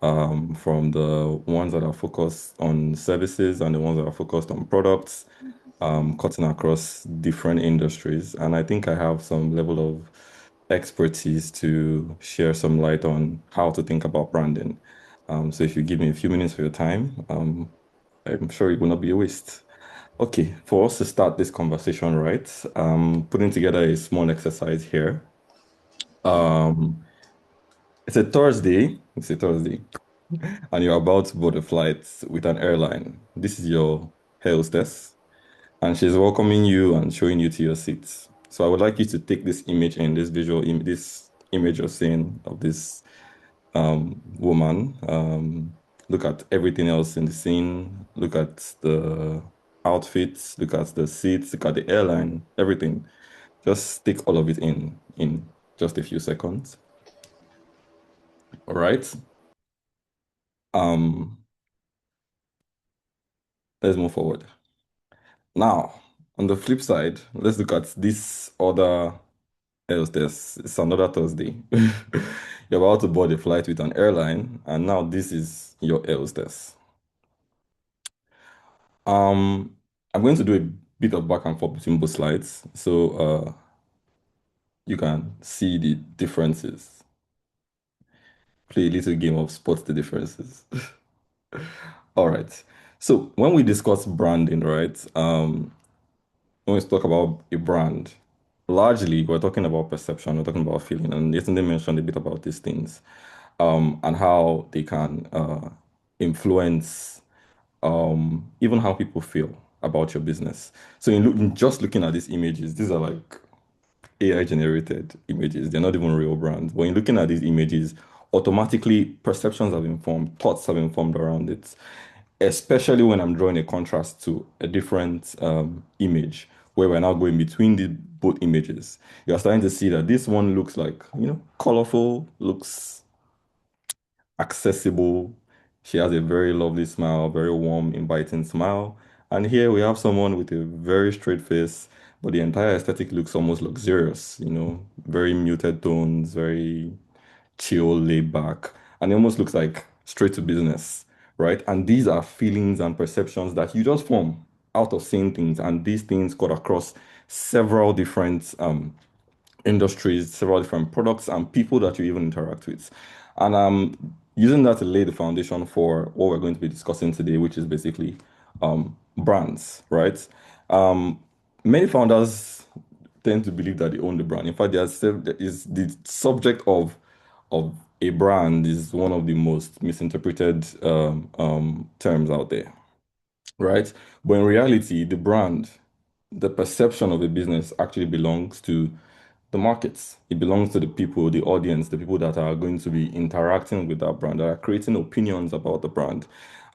from the ones that are focused on services and the ones that are focused on products, cutting across different industries. And I think I have some level of expertise to share some light on how to think about branding. So if you give me a few minutes of your time, I'm sure it will not be a waste. Okay, for us to start this conversation, right? Putting together a small exercise here. Um, it's a Thursday. It's a Thursday, and you're about to board a flight with an airline. This is your hostess, and she's welcoming you and showing you to your seats. So I would like you to take this image in this this image you're seeing of this woman. Look at everything else in the scene. Look at the outfits. Look at the seats. Look at the airline. Everything. Just take all of it in just a few seconds. All right. Um, let's move forward. Now, on the flip side, let's look at this other hostess. It's another Thursday. You're about to board a flight with an airline, and now this is your hostess. Um, I'm going to do a bit of back and forth between both slides, so you can see the differences. Play a little game of spot the differences. All right. So when we discuss branding, right? When we talk about a brand, largely we're talking about perception, we're talking about feeling, and yesterday mentioned a bit about these things, and how they can influence even how people feel about your business. So in just looking at these images, these are like AI generated images. They're not even real brands. When you're looking at these images, automatically perceptions have been formed, thoughts have been formed around it, especially when I'm drawing a contrast to a different image where we're now going between the both images. You're starting to see that this one looks like, colorful, looks accessible. She has a very lovely smile, very warm, inviting smile. And here we have someone with a very straight face, but the entire aesthetic looks almost luxurious, very muted tones, very chill, laid back, and it almost looks like straight to business, right? And these are feelings and perceptions that you just form out of seeing things, and these things cut across several different industries, several different products and people that you even interact with. And using that to lay the foundation for what we're going to be discussing today, which is basically brands, right? Um, Many founders tend to believe that they own the brand. In fact, there is the subject of a brand is one of the most misinterpreted terms out there, right? But in reality, the brand, the perception of a business actually belongs to the markets. It belongs to the people, the audience, the people that are going to be interacting with that brand, that are creating opinions about the brand.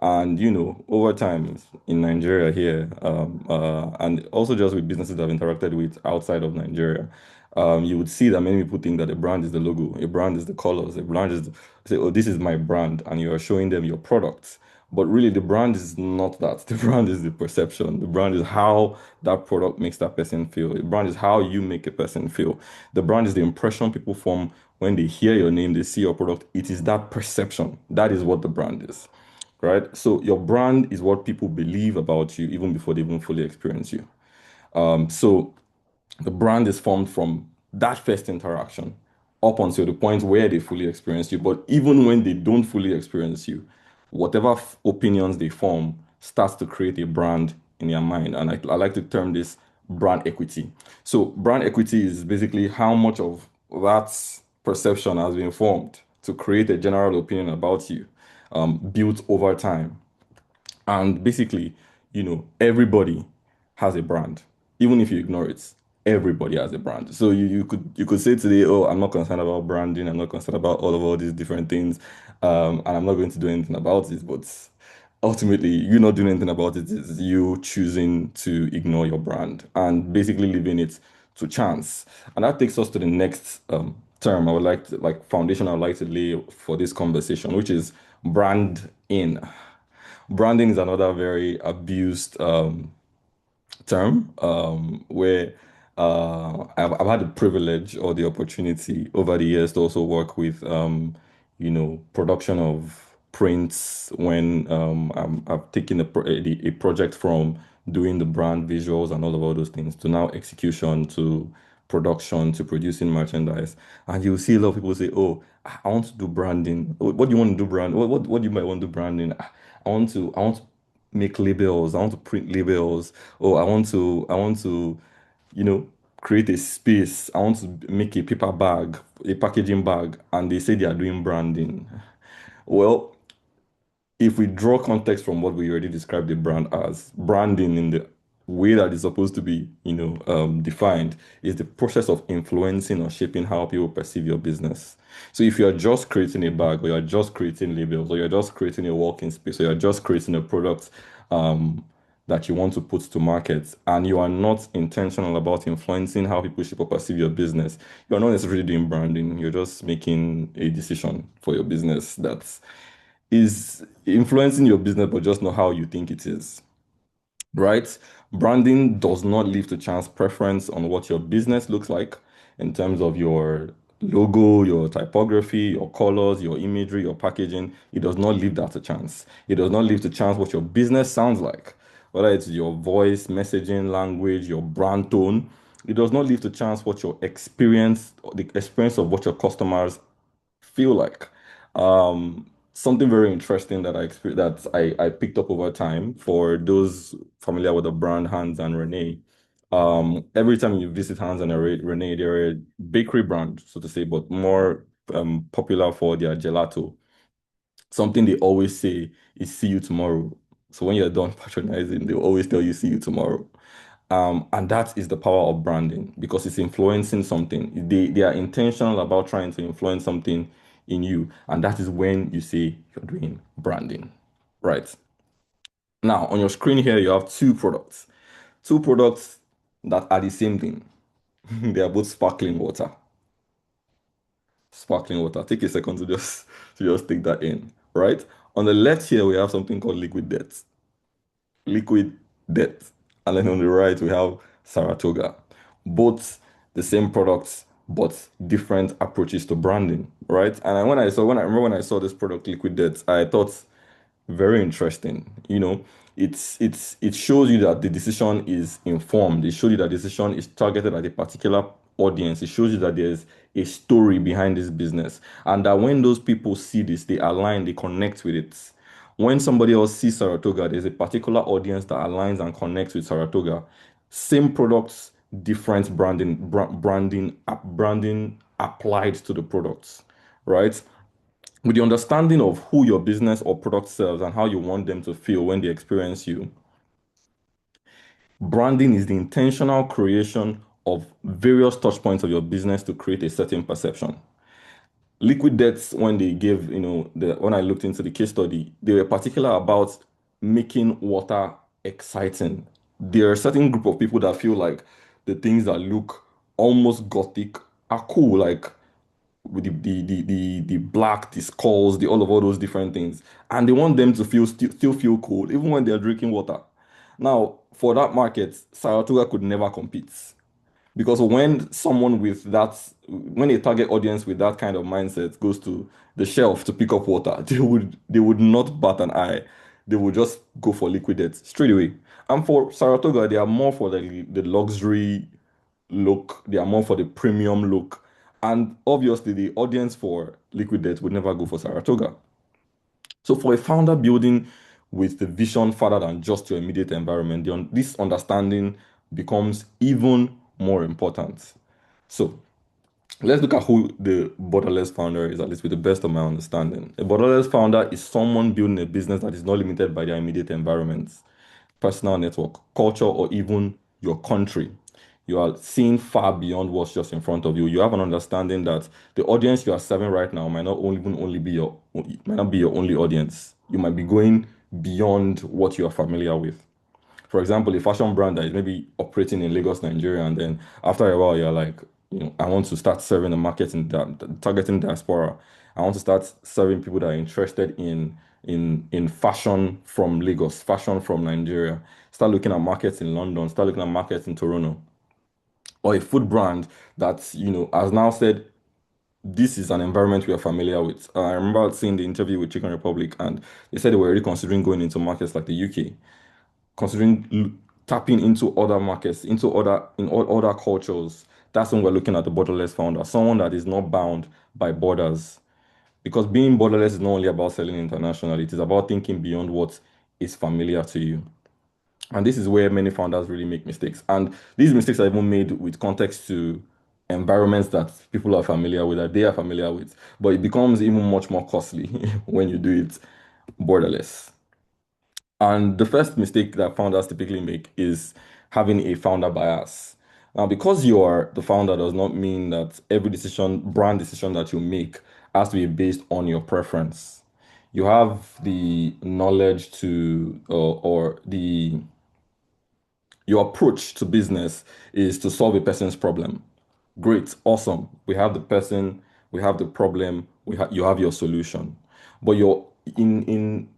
And, over time in Nigeria here, and also just with businesses that I've interacted with outside of Nigeria, you would see that many people think that a brand is the logo, a brand is the colors, a brand is, say, oh, this is my brand, and you are showing them your products. But really, the brand is not that. The brand is the perception. The brand is how that product makes that person feel. The brand is how you make a person feel. The brand is the impression people form when they hear your name, they see your product. It is that perception. That is what the brand is, right? So your brand is what people believe about you even before they even fully experience you. So the brand is formed from that first interaction up until the point where they fully experience you. But even when they don't fully experience you, whatever opinions they form starts to create a brand in their mind. And I like to term this brand equity. So brand equity is basically how much of that perception has been formed to create a general opinion about you, built over time. And basically, everybody has a brand. Even if you ignore it, everybody has a brand. So you could say today, oh, I'm not concerned about branding, I'm not concerned about all these different things, and I'm not going to do anything about it. But ultimately, you not doing anything about it is you choosing to ignore your brand and basically leaving it to chance. And that takes us to the next term I would like to, like foundation I would like to lay for this conversation, which is brand in. Branding is another very abused term where I've had the privilege or the opportunity over the years to also work with production of prints when I've taken a project from doing the brand visuals and all those things to now execution to production to producing merchandise. And you'll see a lot of people say, "Oh, I want to do branding. What do you want to do brand? What do you might want to do branding? I want to make labels. I want to print labels. Oh, I want to you know, create a space. I want to make a paper bag, a packaging bag, and they say they are doing branding. Well, if we draw context from what we already described the brand as, branding in the way that is supposed to be, defined is the process of influencing or shaping how people perceive your business. So if you're just creating a bag, or you're just creating labels, or you're just creating a working space, or you're just creating a product that you want to put to market, and you are not intentional about influencing how people shape or perceive your business, you're not necessarily doing branding. You're just making a decision for your business that's is influencing your business, but just not how you think it is, right? Branding does not leave to chance preference on what your business looks like in terms of your logo, your typography, your colors, your imagery, your packaging. It does not leave that to chance. It does not leave to chance what your business sounds like, whether it's your voice, messaging, language, your brand tone. It does not leave to chance what your experience, the experience of what your customers feel like. Something very interesting that I picked up over time for those familiar with the brand Hans and Renee. Every time you visit Hans and Renee, they're a bakery brand, so to say, but more popular for their gelato. Something they always say is see you tomorrow. So when you're done patronizing, they always tell you see you tomorrow. And that is the power of branding because it's influencing something. They are intentional about trying to influence something in you. And that is when you say you're doing branding. Right. Now, on your screen here, you have two products. Two products that are the same thing. They are both sparkling water. Sparkling water. Take a second to just take that in. Right? On the left here, we have something called liquid death. Liquid death. And then on the right, we have Saratoga. Both the same products, but different approaches to branding, right? And I remember when I saw this product, Liquid Death, I thought very interesting. It shows you that the decision is informed. It shows you that the decision is targeted at a particular audience. It shows you that there's a story behind this business, and that when those people see this, they align, they connect with it. When somebody else sees Saratoga, there's a particular audience that aligns and connects with Saratoga. Same products, different branding applied to the products, right? With the understanding of who your business or product serves and how you want them to feel when they experience you, branding is the intentional creation of various touch points of your business to create a certain perception. Liquid Deaths, when they gave, when I looked into the case study, they were particular about making water exciting. There are a certain group of people that feel like the things that look almost gothic are cool, like with the black, the skulls, the all those different things, and they want them to still feel cool even when they're drinking water. Now, for that market, Saratoga could never compete. Because when a target audience with that kind of mindset goes to the shelf to pick up water, they would not bat an eye. They would just go for liquid death straight away. And for Saratoga, they are more for the luxury look. They are more for the premium look. And obviously, the audience for liquid death would never go for Saratoga. So for a founder building with the vision further than just your immediate environment, this understanding becomes even more important. So let's look at who the borderless founder is, at least with the best of my understanding. A borderless founder is someone building a business that is not limited by their immediate environment, personal network, culture, or even your country. You are seeing far beyond what's just in front of you. You have an understanding that the audience you are serving right now might not be your only audience. You might be going beyond what you are familiar with. For example, a fashion brand that is maybe operating in Lagos, Nigeria, and then after a while you're like, I want to start serving the market in that targeting diaspora. I want to start serving people that are interested in fashion from Lagos, fashion from Nigeria. Start looking at markets in London, start looking at markets in Toronto. Or a food brand that, has now said, this is an environment we are familiar with. I remember seeing the interview with Chicken Republic, and they said they were already considering going into markets like the UK, considering tapping into other markets, into other cultures. That's when we're looking at the borderless founder, someone that is not bound by borders. Because being borderless is not only about selling internationally, it is about thinking beyond what is familiar to you. And this is where many founders really make mistakes. And these mistakes are even made with context to environments that people are familiar with, that they are familiar with. But it becomes even much more costly when you do it borderless. And the first mistake that founders typically make is having a founder bias. Now, because you are the founder does not mean that every decision, brand decision that you make has to be based on your preference. You have the knowledge to, or the your approach to business is to solve a person's problem. Great, awesome. We have the person, we have the problem, you have your solution. But you're in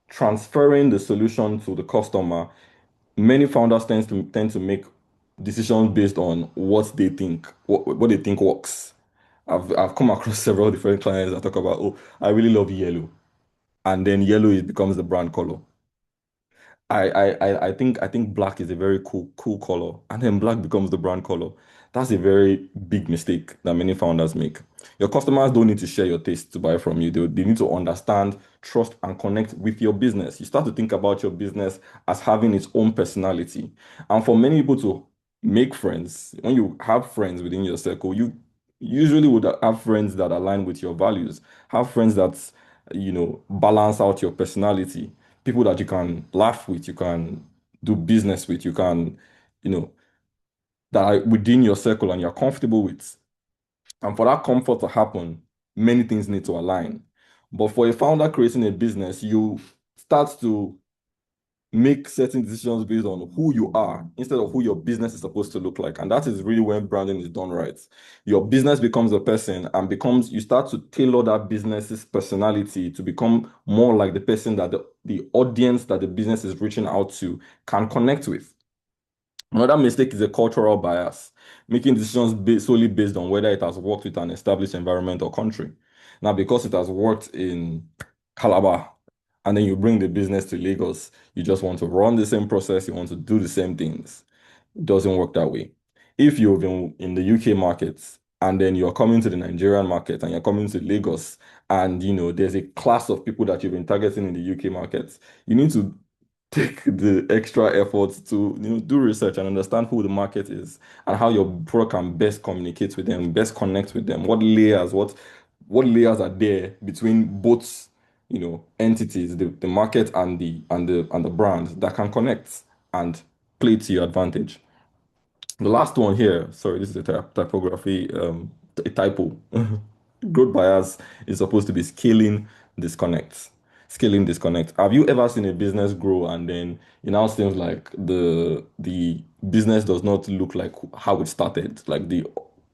transferring the solution to the customer, many founders tend to make decisions based on what they think, what they think works. I've come across several different clients that talk about, oh, I really love yellow. And then yellow becomes the brand color. I think black is a very cool color, and then black becomes the brand color. That's a very big mistake that many founders make. Your customers don't need to share your taste to buy from you. They need to understand, trust, and connect with your business. You start to think about your business as having its own personality. And for many people to make friends, when you have friends within your circle, you usually would have friends that align with your values, have friends that, balance out your personality, people that you can laugh with, you can do business with, you can, you know, that are within your circle and you're comfortable with. And for that comfort to happen, many things need to align. But for a founder creating a business, you start to make certain decisions based on who you are instead of who your business is supposed to look like. And that is really when branding is done right. Your business becomes a person and you start to tailor that business's personality to become more like the person that the audience that the business is reaching out to can connect with. Another mistake is a cultural bias, making decisions solely based on whether it has worked with an established environment or country. Now, because it has worked in Calabar, and then you bring the business to Lagos, you just want to run the same process, you want to do the same things. It doesn't work that way. If you've been in the UK markets and then you're coming to the Nigerian market and you're coming to Lagos, and there's a class of people that you've been targeting in the UK markets, you need to take the extra effort to do research and understand who the market is and how your product can best communicate with them, best connect with them. What layers are there between both entities, the market and the brand that can connect and play to your advantage. The last one here, sorry, this is a typography, a typo. Growth bias is supposed to be scaling disconnects. Scaling disconnect. Have you ever seen a business grow and then it now seems like the business does not look like how it started? Like the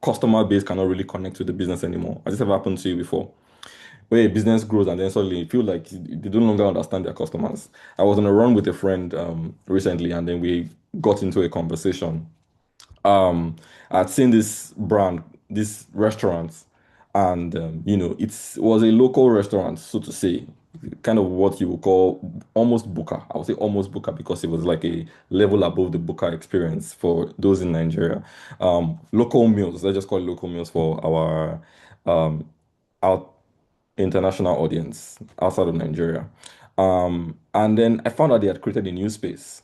customer base cannot really connect with the business anymore. Has this ever happened to you before? Where a business grows and then suddenly you feel like they no longer understand their customers. I was on a run with a friend recently and then we got into a conversation. I'd seen this brand, this restaurant, and it was a local restaurant, so to say, kind of what you would call almost Buka. I would say almost Buka because it was like a level above the Buka experience for those in Nigeria. Local meals, let's just call it local meals for um, our international audience outside of Nigeria. And then I found out they had created a new space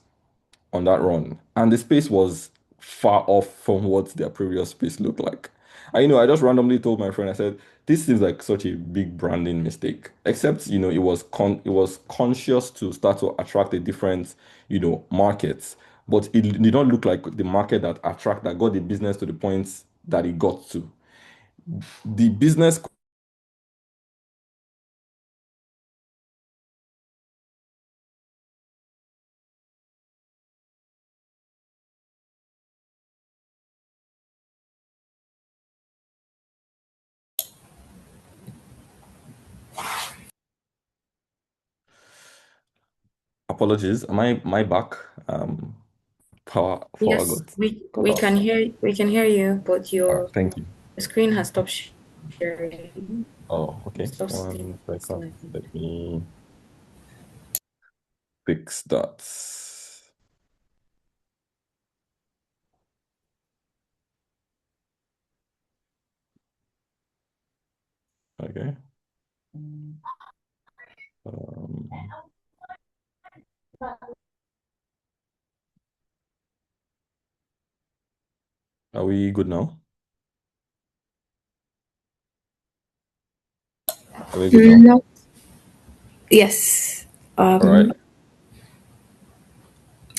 on that run. And the space was far off from what their previous space looked like. And I just randomly told my friend, I said, this seems like such a big branding mistake. Except, it was conscious to start to attract a different, markets. But it did not look like the market that got the business to the point that it got to. The business apologies. Am I back? Power Yes, got we cut we out. can hear you, but All right, your thank you. screen has stopped. sharing Oh, okay. substance 1 second. like Let me fix that. Okay. Um, are we good now? Are we good now? no. Yes. All right. Um,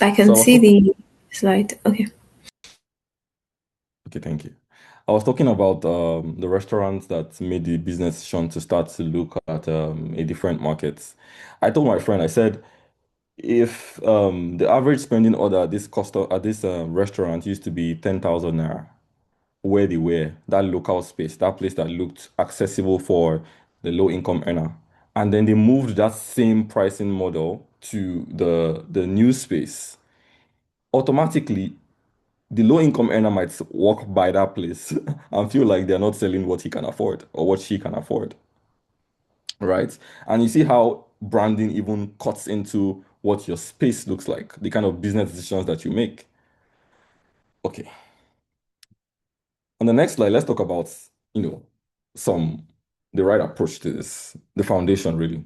I So can I was see talking. the slide. Okay. Okay, thank you. I was talking about the restaurants that made the business decision to start to look at a different markets. I told my friend, I said, if the average spending order at this restaurant used to be 10,000 naira, where they were, that local space, that place that looked accessible for the low income earner. And then they moved that same pricing model to the new space. Automatically, the low income earner might walk by that place and feel like they're not selling what he can afford or what she can afford, right? And you see how branding even cuts into what your space looks like, the kind of business decisions that you make. Okay. On the next slide, let's talk about, you know, some the right approach to this, the foundation really.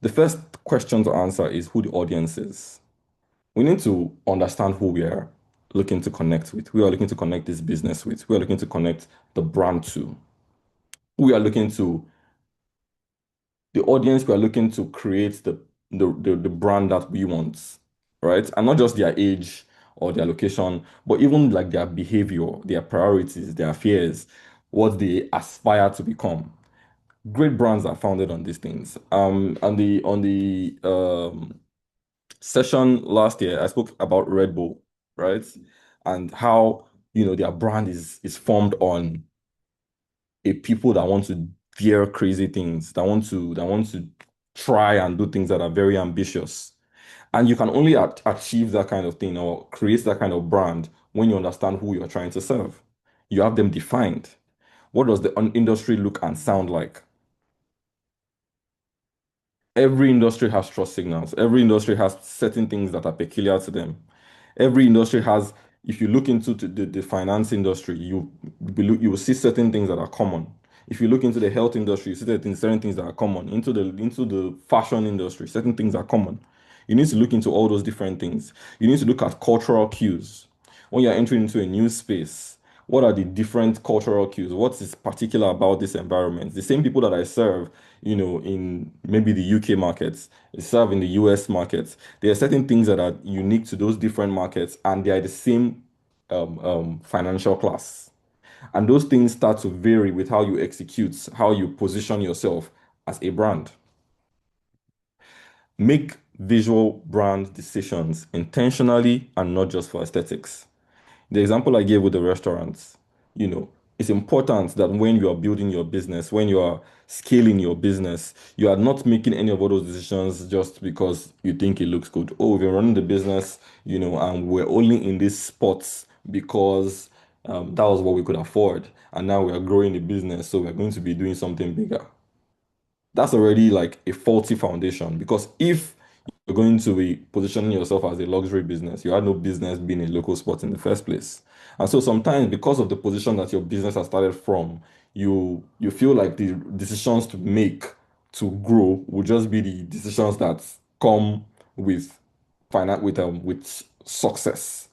The first question to answer is who the audience is. We need to understand who we are looking to connect with. We are looking to connect this business with. We are looking to connect the brand to. We are looking to the audience we are looking to create the brand that we want, right? And not just their age or their location, but even like their behavior, their priorities, their fears, what they aspire to become. Great brands are founded on these things. On the session last year, I spoke about Red Bull, right? And how, their brand is formed on a people that want to dare crazy things, that want to try and do things that are very ambitious. And you can only achieve that kind of thing or create that kind of brand when you understand who you're trying to serve. You have them defined. What does the industry look and sound like? Every industry has trust signals. Every industry has certain things that are peculiar to them. Every industry has, if you look into the finance industry, you will see certain things that are common. If you look into the health industry, you see certain things that are common. Into the fashion industry, certain things are common. You need to look into all those different things. You need to look at cultural cues. When you're entering into a new space, what are the different cultural cues? What is particular about this environment? The same people that I serve, in maybe the UK markets, serve in the US markets. There are certain things that are unique to those different markets, and they are the same financial class. And those things start to vary with how you execute, how you position yourself as a brand. Make visual brand decisions intentionally and not just for aesthetics. The example I gave with the restaurants, you know, it's important that when you are building your business, when you are scaling your business, you are not making any of all those decisions just because you think it looks good. Oh, we're running the business, and we're only in these spots because that was what we could afford. And now we are growing the business, so we're going to be doing something bigger. That's already like a faulty foundation because if you're going to be positioning yourself as a luxury business, you had no business being a local spot in the first place. And so sometimes because of the position that your business has started from, you feel like the decisions to make to grow will just be the decisions that come with with success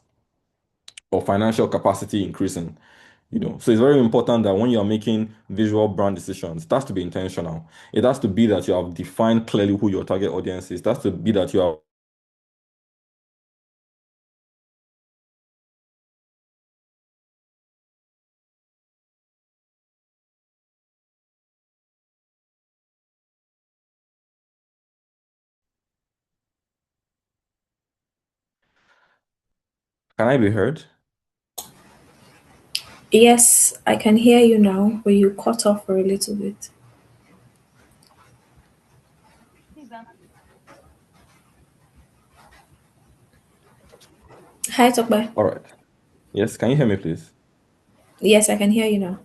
or financial capacity increasing. So it's very important that when you're making visual brand decisions, it has to be intentional. It has to be that you have defined clearly who your target audience is. It has to be that you are. Can I be heard? Yes, I can hear you now, but you cut off for a little bit. Hi, Tokba. All right. Yes, can you hear me, please? Yes, I can hear you now.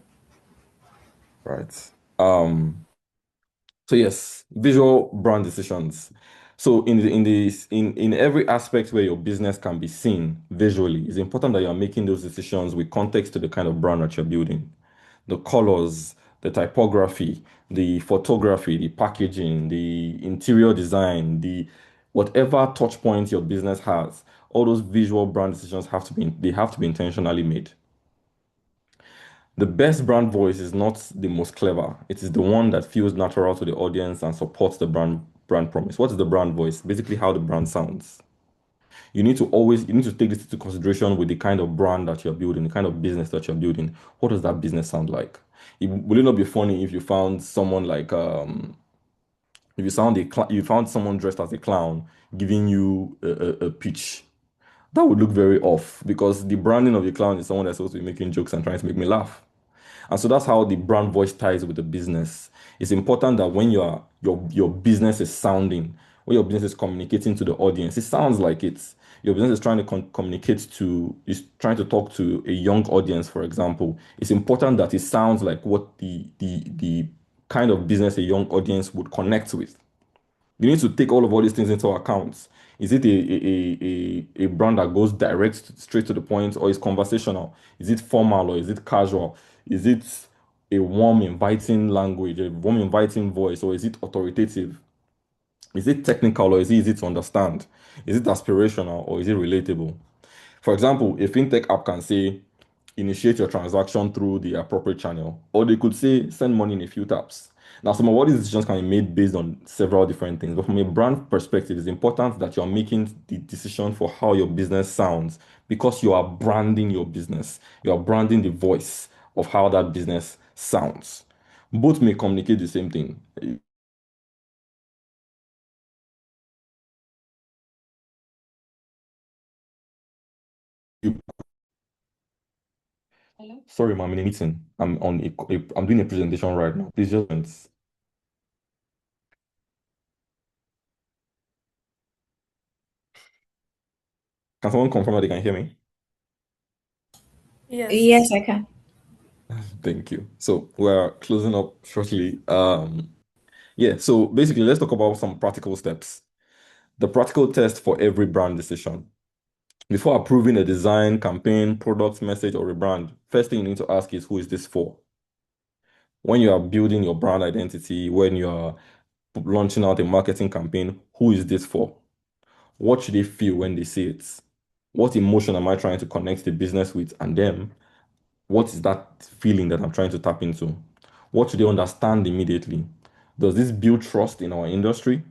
Right. So yes, visual brand decisions. So in every aspect where your business can be seen visually, it's important that you're making those decisions with context to the kind of brand that you're building. The colors, the typography, the photography, the packaging, the interior design, the whatever touch point your business has, all those visual brand decisions have to be intentionally made. The best brand voice is not the most clever. It is the one that feels natural to the audience and supports the brand promise. What is the brand voice? Basically how the brand sounds. You need to take this into consideration with the kind of brand that you're building, the kind of business that you're building. What does that business sound like? Will it not be funny if you found someone like if you found someone dressed as a clown giving you a pitch? That would look very off because the branding of the clown is someone that's supposed to be making jokes and trying to make me laugh. And so that's how the brand voice ties with the business. It's important that when your business is sounding, when your business is communicating to the audience, it sounds like your business is trying to communicate to is trying to talk to a young audience, for example. It's important that it sounds like what the kind of business a young audience would connect with. You need to take all these things into account. Is it a brand that goes straight to the point, or is conversational? Is it formal or is it casual? Is it a warm, inviting language, a warm, inviting voice, or is it authoritative? Is it technical or is it easy to understand? Is it aspirational or is it relatable? For example, a fintech app can say, initiate your transaction through the appropriate channel, or they could say, send money in a few taps. Now, some of all these decisions can be made based on several different things, but from a brand perspective, it's important that you're making the decision for how your business sounds because you are branding your business. You are branding the voice of how that business sounds. Both may communicate the same thing. You- Sorry, ma'am, I'm in a meeting. I'm doing a presentation right now. Please just. Can someone confirm that they can hear me? Yes, Yes. I can. Thank you. So we're closing up shortly. Yeah, so basically, let's talk about some practical steps. The practical test for every brand decision. Before approving a design, campaign, product, message, or a brand, first thing you need to ask is who is this for? When you are building your brand identity, when you are launching out a marketing campaign, who is this for? What should they feel when they see it? What emotion am I trying to connect the business with and them? What is that feeling that I'm trying to tap into? What should they understand immediately? Does this build trust in our industry?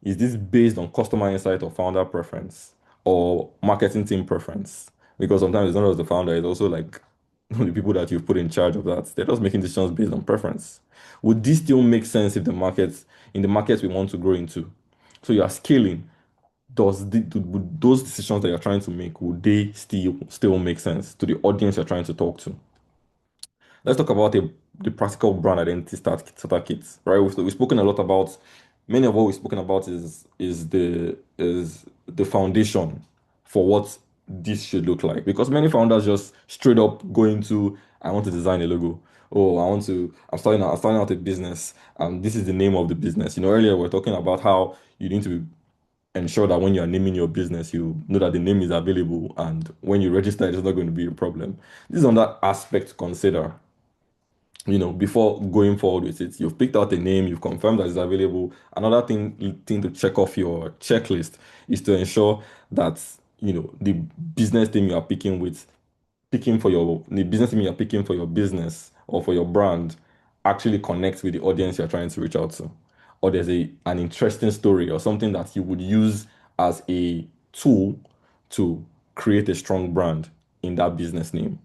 Is this based on customer insight or founder preference or marketing team preference? Because sometimes it's not just the founder, it's also like the people that you've put in charge of that. They're just making decisions based on preference. Would this still make sense if in the markets we want to grow into? So you are scaling. Would those decisions that you're trying to make, would they still make sense to the audience you're trying to talk to? Let's talk about the practical brand identity starter kits, right? We've spoken a lot about many of what we've spoken about is the foundation for what this should look like. Because many founders just straight up go into, I want to design a logo. Oh, I'm starting out a business, and this is the name of the business. Earlier we are talking about how you need to ensure that when you're naming your business, you know that the name is available, and when you register, it's not going to be a problem. This is another aspect to consider before going forward with it. You've picked out a name, you've confirmed that it's available. Another thing to check off your checklist is to ensure that, the business team you are the business team you're picking for your business or for your brand actually connects with the audience you're trying to reach out to. Or there's an interesting story or something that you would use as a tool to create a strong brand in that business name.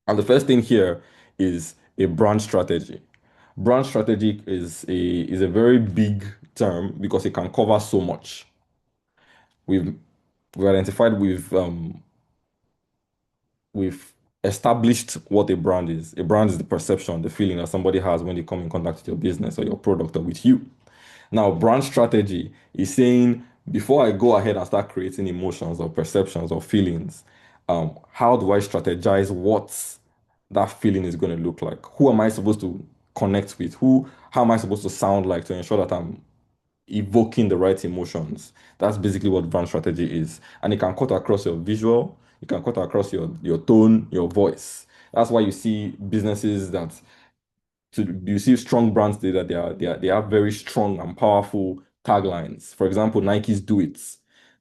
And the first thing here is a brand strategy. Brand strategy is a very big term because it can cover so much. We've we identified we've established what a brand is. A brand is the perception, the feeling that somebody has when they come in contact with your business or your product or with you. Now, brand strategy is saying before I go ahead and start creating emotions or perceptions or feelings, how do I strategize what that feeling is going to look like? Who am I supposed to connect with? How am I supposed to sound like to ensure that I'm evoking the right emotions? That's basically what brand strategy is. And it can cut across your visual, it can cut across your tone, your voice. That's why you see businesses that you see strong brands that they have very strong and powerful taglines. For example, Nike's Do It.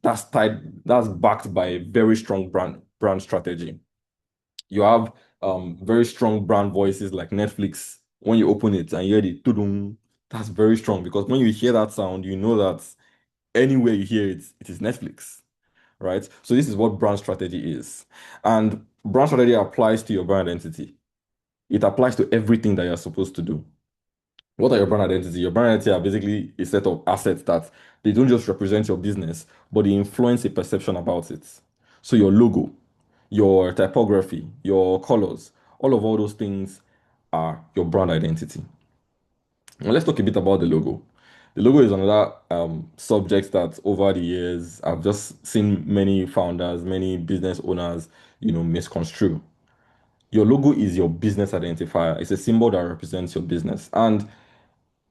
That's backed by a very strong brand strategy. You have very strong brand voices like Netflix. When you open it and you hear the tudum, that's very strong because when you hear that sound, you know that anywhere you hear it, it is Netflix, right? So this is what brand strategy is. And brand strategy applies to your brand identity. It applies to everything that you're supposed to do. What are your brand identity? Your brand identity are basically a set of assets that they don't just represent your business, but they influence a perception about it. So your logo, your typography, your colors, all those things are your brand identity. Now let's talk a bit about the logo. The logo is another subject that over the years I've just seen many founders, many business owners, misconstrue. Your logo is your business identifier. It's a symbol that represents your business. And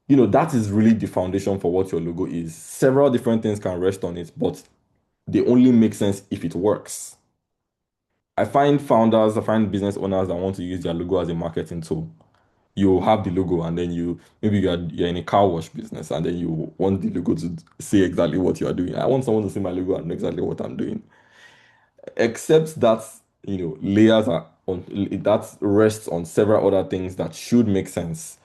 that is really the foundation for what your logo is. Several different things can rest on it, but they only make sense if it works. I find business owners that want to use their logo as a marketing tool. You have the logo, and then maybe you're in a car wash business, and then you want the logo to say exactly what you are doing. I want someone to see my logo and know exactly what I'm doing. Except that layers are on that rests on several other things that should make sense.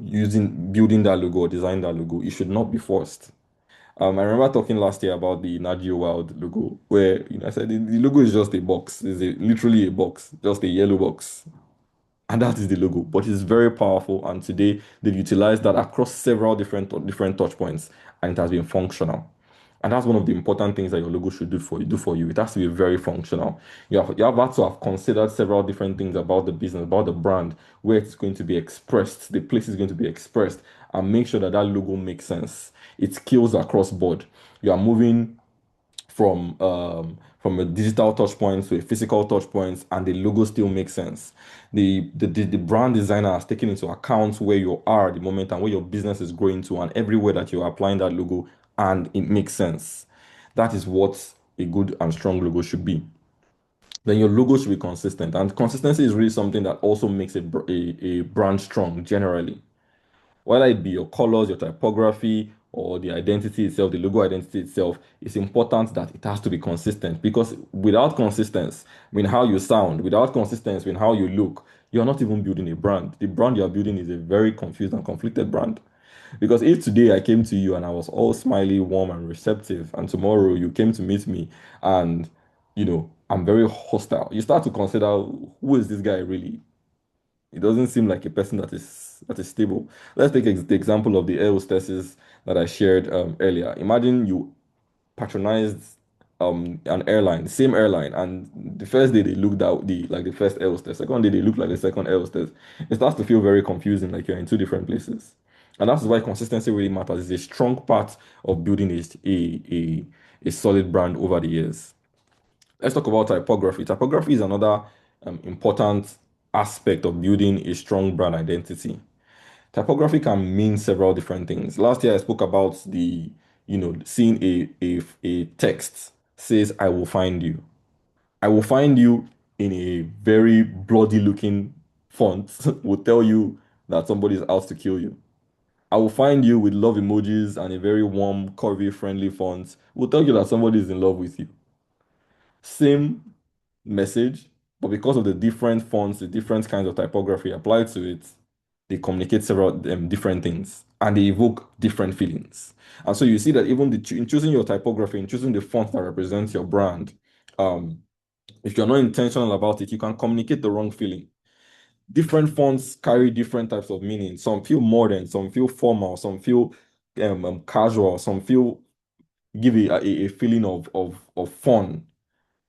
Using building that logo or design that logo, it should not be forced. I remember talking last year about the Nagio Wild logo, where I said the logo is just a box. Literally a box, just a yellow box, and that is the logo. But it's very powerful, and today they've utilized that across several different touch points, and it has been functional. And that's one of the important things that your logo should do for you. It has to be very functional. You have had to have considered several different things about the business, about the brand, where it's going to be expressed, the place is going to be expressed, and make sure that that logo makes sense. It scales across board. You are moving from a digital touch point to a physical touch point, and the logo still makes sense. The brand designer has taken into account where you are at the moment and where your business is growing to, and everywhere that you're applying that logo, and it makes sense. That is what a good and strong logo should be. Then your logo should be consistent, and consistency is really something that also makes a brand strong generally, whether it be your colors, your typography, or the identity itself, the logo identity itself. It's important that it has to be consistent, because without consistency in how you sound, without consistency in how you look, you're not even building a brand. The brand you're building is a very confused and conflicted brand. Because if today I came to you and I was all smiley, warm, and receptive, and tomorrow you came to meet me and I'm very hostile, you start to consider, who is this guy really? It doesn't seem like a person that is stable. Let's take the example of the air hostesses that I shared earlier. Imagine you patronized an airline, the same airline, and the first day they looked out like the first air hostess, second day they look like the second air hostess. It starts to feel very confusing, like you're in two different places. And that's why consistency really matters. It's a strong part of building a solid brand over the years. Let's talk about typography. Typography is another important aspect of building a strong brand identity. Typography can mean several different things. Last year, I spoke about seeing a text says, "I will find you." I will find you in a very bloody looking font will tell you that somebody is out to kill you. I will find you with love emojis and a very warm, curvy, friendly font will tell you that somebody is in love with you. Same message, but because of the different fonts, the different kinds of typography applied to it, they communicate several different things and they evoke different feelings. And so you see that even in choosing your typography, in choosing the font that represents your brand, um, if you're not intentional about it, you can communicate the wrong feeling. Different fonts carry different types of meaning. Some feel modern, some feel formal, some feel casual, some feel give a feeling of fun.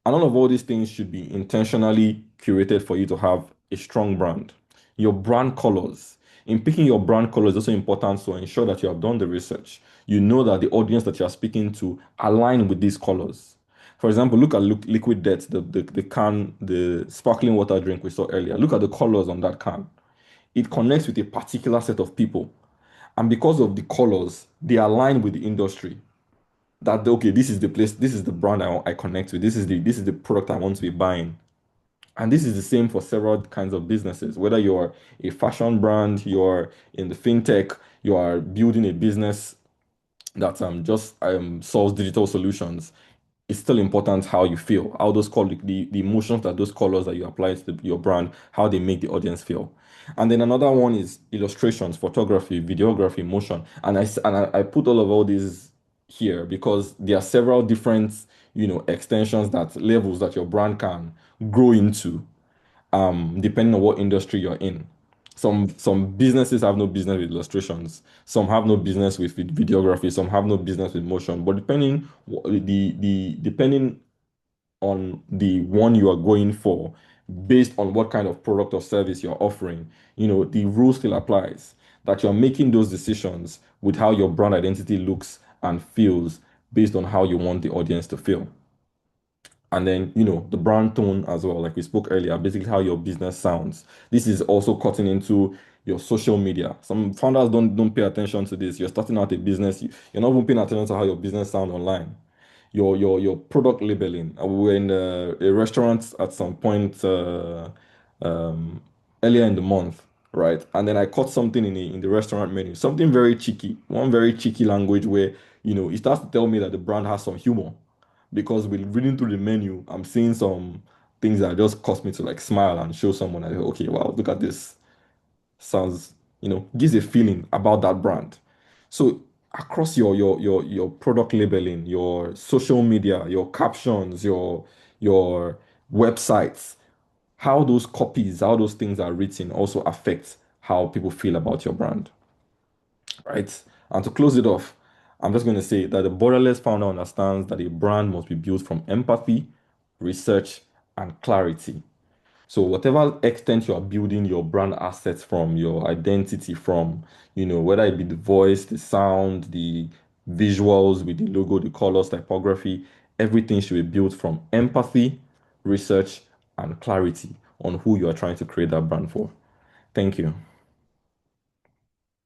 And none of all these things should be intentionally curated for you to have a strong brand. Your brand colors. In picking your brand colors, it's also important to ensure that you have done the research. You know that the audience that you are speaking to align with these colors. For example, look at liquid death, the can, the sparkling water drink we saw earlier. Look at the colors on that can. It connects with a particular set of people. And because of the colors, they align with the industry. That okay, this is the place, this is the brand I connect with. This is the product I want to be buying. And this is the same for several kinds of businesses. Whether you're a fashion brand, you're in the fintech, you are building a business that just solves digital solutions, it's still important how you feel, how those the emotions that those colors that you apply to your brand, how they make the audience feel. And then another one is illustrations, photography, videography, motion. And I put all these here because there are several different, extensions that levels that your brand can grow into, depending on what industry you're in. Some businesses have no business with illustrations. Some have no business with videography. Some have no business with motion. But depending on the one you are going for, based on what kind of product or service you're offering, the rule still applies. That you're making those decisions with how your brand identity looks and feels based on how you want the audience to feel. And then, the brand tone as well, like we spoke earlier, basically how your business sounds. This is also cutting into your social media. Some founders don't pay attention to this. You're starting out a business, you're not even paying attention to how your business sound online. Your product labeling. We were in a restaurant at some point um, earlier in the month, right? And then I caught something in the restaurant menu, something very cheeky, one very cheeky language where, it starts to tell me that the brand has some humor because with reading through the menu, I'm seeing some things that just cause me to like smile and show someone that, okay, wow, look at this. Sounds, gives a feeling about that brand. So across your product labeling, your social media, your captions, your websites, how those copies, how those things are written also affect how people feel about your brand, right? And to close it off, I'm just going to say that the borderless founder understands that a brand must be built from empathy, research, and clarity. So whatever extent you are building your brand assets from, your identity from, whether it be the voice, the sound, the visuals with the logo, the colors, typography, everything should be built from empathy, research, and clarity on who you are trying to create that brand for. Thank you.